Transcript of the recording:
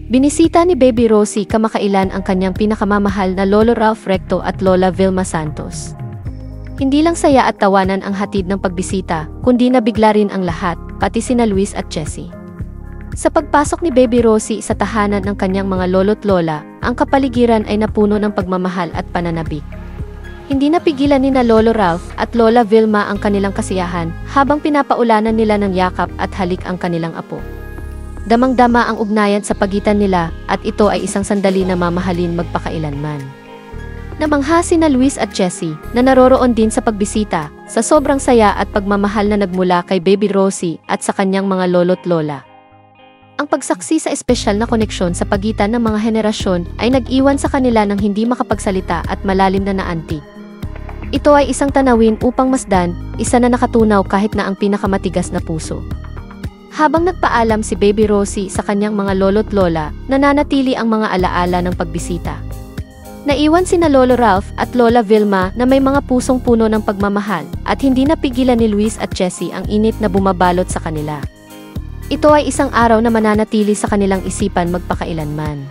Binisita ni Baby Rosie kamakailan ang kanyang pinakamamahal na Lolo Ralph Recto at Lola Vilma Santos. Hindi lang saya at tawanan ang hatid ng pagbisita, kundi nabigla rin ang lahat, pati sina Luis at Jessie. Sa pagpasok ni Baby Rosie sa tahanan ng kanyang mga lolo't lola, ang kapaligiran ay napuno ng pagmamahal at pananabik. Hindi napigilan ni na Lolo Ralph at Lola Vilma ang kanilang kasiyahan habang pinapaulanan nila ng yakap at halik ang kanilang apo. Damang-dama ang ugnayan sa pagitan nila at ito ay isang sandali na mamahalin magpakailanman. Namangha sina Luis at Jessie na naroroon din sa pagbisita sa sobrang saya at pagmamahal na nagmula kay Baby Rosie at sa kanyang mga lolo't lola. Ang pagsaksi sa espesyal na koneksyon sa pagitan ng mga henerasyon ay nag-iwan sa kanila ng hindi makapagsalita at malalim na naantig. Ito ay isang tanawin upang masdan, isa na nakatunaw kahit na ang pinakamatigas na puso. Habang nagpaalam si Baby Rosie sa kanyang mga lolo't lola, nananatili ang mga alaala ng pagbisita. Naiwan sina Lolo Ralph at Lola Vilma na may mga pusong puno ng pagmamahal at hindi napigilan ni Luis at Jessie ang init na bumabalot sa kanila. Ito ay isang araw na mananatili sa kanilang isipan magpakailanman.